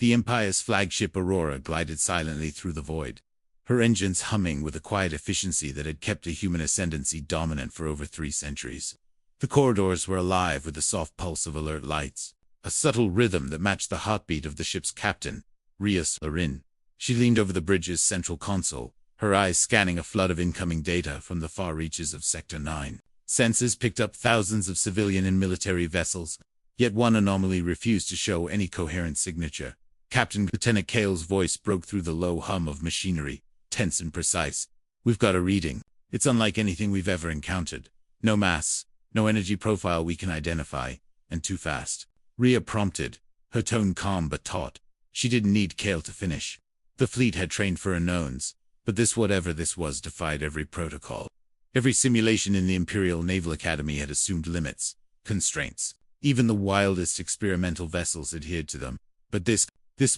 The Empire's flagship Aurora glided silently through the void, her engines humming with a quiet efficiency that had kept a human ascendancy dominant for over 3 centuries. The corridors were alive with the soft pulse of alert lights, a subtle rhythm that matched the heartbeat of the ship's captain, Rias Larin. She leaned over the bridge's central console, her eyes scanning a flood of incoming data from the far reaches of Sector 9. Sensors picked up thousands of civilian and military vessels, yet one anomaly refused to show any coherent signature. Captain Lieutenant Kale's voice broke through the low hum of machinery, tense and precise. "We've got a reading. It's unlike anything we've ever encountered. No mass, no energy profile we can identify, and too fast." Rhea prompted, her tone calm but taut. She didn't need Kale to finish. The fleet had trained for unknowns, but this whatever this was defied every protocol. Every simulation in the Imperial Naval Academy had assumed limits, constraints. Even the wildest experimental vessels adhered to them. But this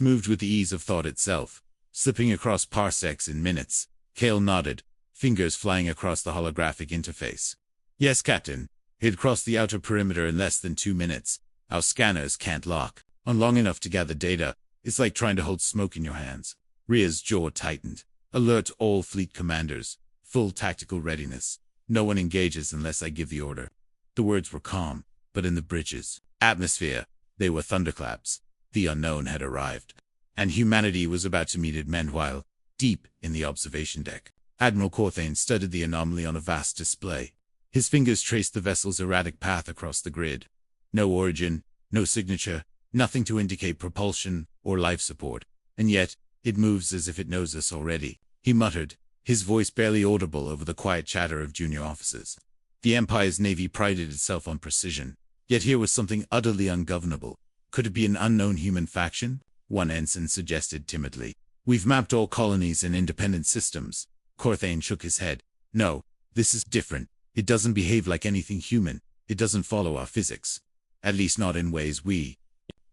moved with the ease of thought itself, slipping across parsecs in minutes. Kale nodded, fingers flying across the holographic interface. "Yes, Captain. It crossed the outer perimeter in less than 2 minutes. Our scanners can't lock on long enough to gather data. It's like trying to hold smoke in your hands." Rhea's jaw tightened. "Alert all fleet commanders. Full tactical readiness. No one engages unless I give the order." The words were calm, but in the bridge's atmosphere, they were thunderclaps. The unknown had arrived, and humanity was about to meet it. Meanwhile, deep in the observation deck, Admiral Corthane studied the anomaly on a vast display. His fingers traced the vessel's erratic path across the grid. No origin, no signature, nothing to indicate propulsion or life support. "And yet, it moves as if it knows us already," he muttered, his voice barely audible over the quiet chatter of junior officers. The Empire's navy prided itself on precision, yet here was something utterly ungovernable. Could it be an unknown human faction? One ensign suggested timidly. "We've mapped all colonies and independent systems." Corthane shook his head. "No, this is different. It doesn't behave like anything human. It doesn't follow our physics. At least not in ways we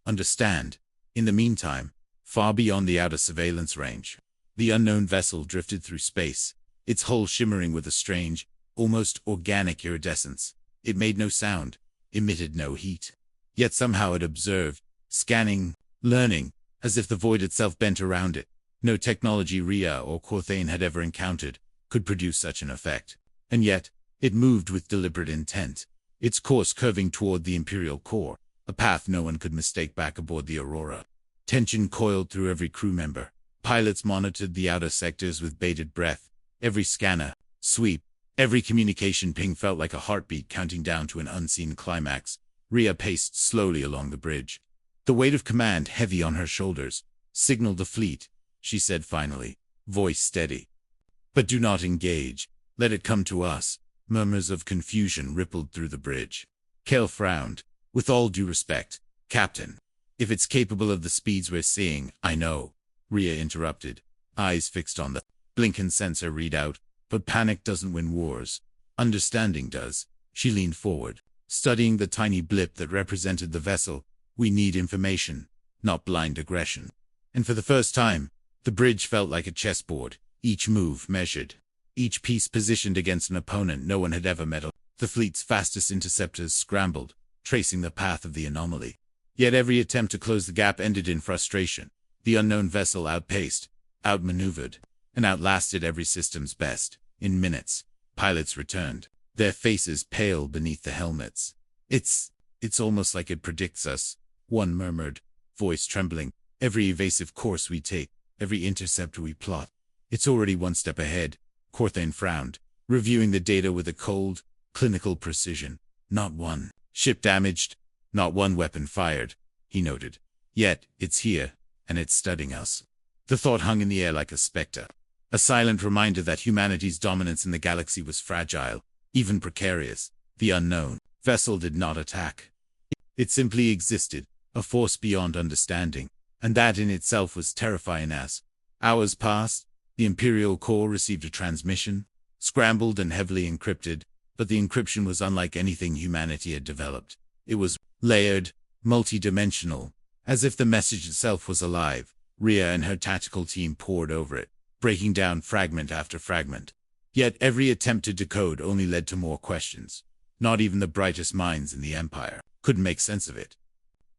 understand." In the meantime, far beyond the outer surveillance range, the unknown vessel drifted through space, its hull shimmering with a strange, almost organic iridescence. It made no sound, emitted no heat. Yet somehow it observed, scanning, learning, as if the void itself bent around it. No technology Rhea or Corthane had ever encountered could produce such an effect. And yet, it moved with deliberate intent, its course curving toward the Imperial core, a path no one could mistake back aboard the Aurora. Tension coiled through every crew member. Pilots monitored the outer sectors with bated breath. Every scanner, sweep, every communication ping felt like a heartbeat counting down to an unseen climax. Rhea paced slowly along the bridge. The weight of command heavy on her shoulders. "Signal the fleet," she said finally, voice steady. "But do not engage. Let it come to us." Murmurs of confusion rippled through the bridge. Kale frowned. "With all due respect, Captain, if it's capable of the speeds we're seeing." "I know," Rhea interrupted, eyes fixed on the blinking sensor readout. "But panic doesn't win wars. Understanding does." She leaned forward, studying the tiny blip that represented the vessel. "We need information, not blind aggression." And for the first time, the bridge felt like a chessboard, each move measured, each piece positioned against an opponent no one had ever met. The fleet's fastest interceptors scrambled, tracing the path of the anomaly. Yet every attempt to close the gap ended in frustration. The unknown vessel outpaced, outmaneuvered, and outlasted every system's best. In minutes, pilots returned, their faces pale beneath the helmets. It's almost like it predicts us," one murmured, voice trembling. "Every evasive course we take, every intercept we plot. It's already one step ahead." Corthane frowned, reviewing the data with a cold, clinical precision. "Not one ship damaged, not one weapon fired," he noted. "Yet, it's here, and it's studying us." The thought hung in the air like a specter, a silent reminder that humanity's dominance in the galaxy was fragile, even precarious. The unknown vessel did not attack. It simply existed, a force beyond understanding, and that in itself was terrifying. As hours passed, the Imperial core received a transmission, scrambled and heavily encrypted, but the encryption was unlike anything humanity had developed. It was layered, multi-dimensional, as if the message itself was alive. Rhea and her tactical team pored over it, breaking down fragment after fragment. Yet every attempt to decode only led to more questions. Not even the brightest minds in the Empire could make sense of it.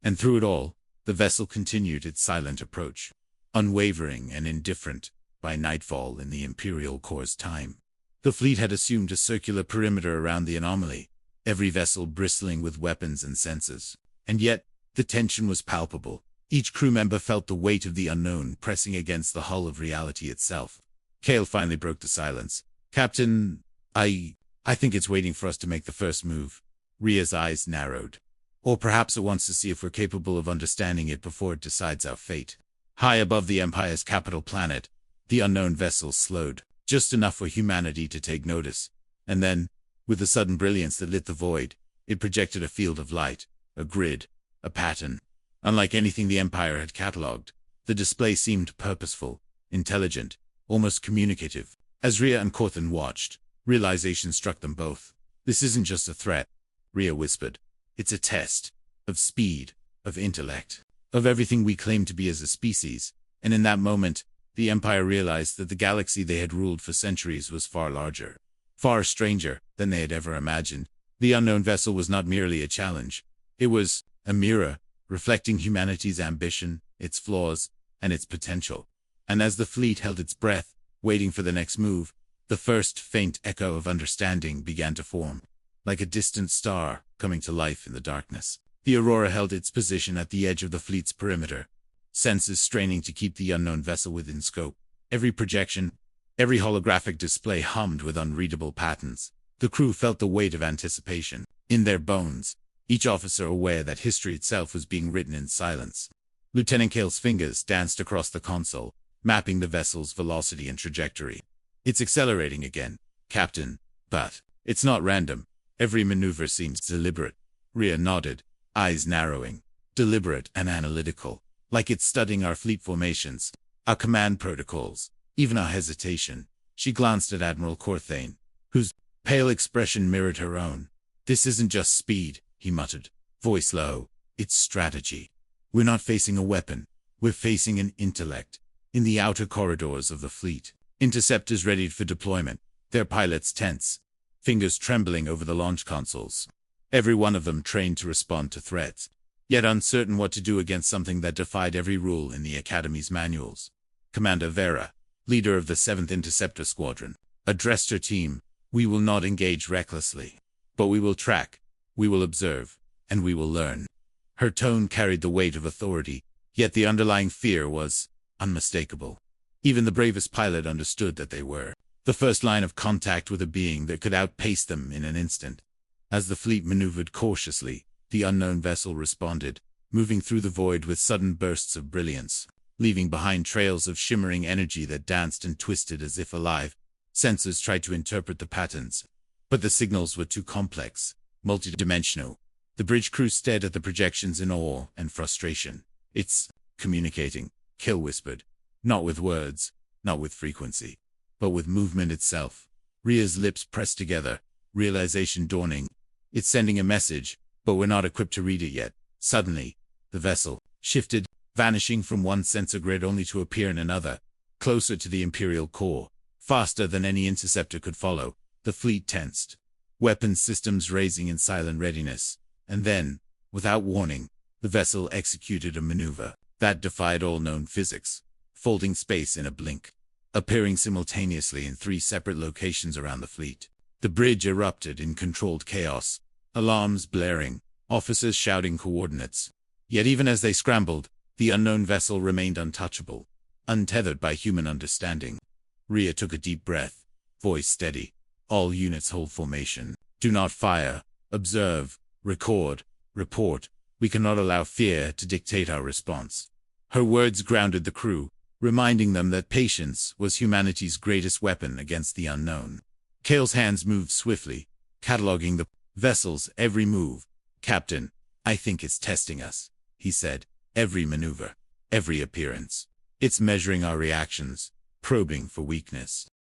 And through it all, The vessel continued its silent approach, unwavering and indifferent. By nightfall in the Imperial Core's time, the fleet had assumed a circular perimeter around the anomaly, every vessel bristling with weapons and sensors. And yet, the tension was palpable. Each crew member felt the weight of the unknown pressing against the hull of reality itself. Kale finally broke the silence. "Captain, I think it's waiting for us to make the first move." Rhea's eyes narrowed. "Or perhaps it wants to see if we're capable of understanding it before it decides our fate." High above the Empire's capital planet, the unknown vessel slowed, just enough for humanity to take notice. And then, with the sudden brilliance that lit the void, it projected a field of light, a grid, a pattern. Unlike anything the Empire had catalogued, the display seemed purposeful, intelligent, almost communicative. As Rhea and Corthan watched, realization struck them both. "This isn't just a threat," Rhea whispered. "It's a test. Of speed, of intellect, of everything we claim to be as a species." And in that moment, the Empire realized that the galaxy they had ruled for centuries was far larger, far stranger than they had ever imagined. The unknown vessel was not merely a challenge. It was a mirror, reflecting humanity's ambition, its flaws, and its potential. And as the fleet held its breath, waiting for the next move, the first faint echo of understanding began to form. Like a distant star coming to life in the darkness, the Aurora held its position at the edge of the fleet's perimeter, senses straining to keep the unknown vessel within scope. Every projection, every holographic display hummed with unreadable patterns. The crew felt the weight of anticipation in their bones, each officer aware that history itself was being written in silence. Lieutenant Kale's fingers danced across the console, mapping the vessel's velocity and trajectory. "It's accelerating again, Captain, but it's not random. Every maneuver seems deliberate." Rhea nodded, eyes narrowing, deliberate and analytical, like it's studying our fleet formations, our command protocols, even our hesitation. She glanced at Admiral Corthan, whose pale expression mirrored her own. "This isn't just speed," he muttered, voice low. "It's strategy. We're not facing a weapon. We're facing an intellect." In the outer corridors of the fleet, interceptors readied for deployment, their pilots tense, fingers trembling over the launch consoles. Every one of them trained to respond to threats, yet uncertain what to do against something that defied every rule in the Academy's manuals. Commander Vera, leader of the 7th Interceptor Squadron, addressed her team. "We will not engage recklessly, but we will track, we will observe, and we will learn." Her tone carried the weight of authority, yet the underlying fear was unmistakable. Even the bravest pilot understood that they were the first line of contact with a being that could outpace them in an instant. As the fleet maneuvered cautiously, the unknown vessel responded, moving through the void with sudden bursts of brilliance, leaving behind trails of shimmering energy that danced and twisted as if alive. Sensors tried to interpret the patterns, but the signals were too complex, multidimensional. The bridge crew stared at the projections in awe and frustration. "It's communicating," Kale whispered. "Not with words, not with frequency, but with movement itself." Rhea's lips pressed together, realization dawning. "It's sending a message, but we're not equipped to read it yet." Suddenly, the vessel shifted, vanishing from one sensor grid only to appear in another, closer to the Imperial core, faster than any interceptor could follow. The fleet tensed, weapons systems raising in silent readiness. And then, without warning, the vessel executed a maneuver that defied all known physics, folding space in a blink, appearing simultaneously in 3 separate locations around the fleet. The bridge erupted in controlled chaos, alarms blaring, officers shouting coordinates. Yet even as they scrambled, the unknown vessel remained untouchable, untethered by human understanding. Rhea took a deep breath, voice steady. "All units hold formation. Do not fire. Observe. Record. Report. We cannot allow fear to dictate our response." Her words grounded the crew, reminding them that patience was humanity's greatest weapon against the unknown. Kale's hands moved swiftly, cataloging the vessel's every move. "Captain, I think it's testing us," he said. "Every maneuver, every appearance. It's measuring our reactions, probing for weakness."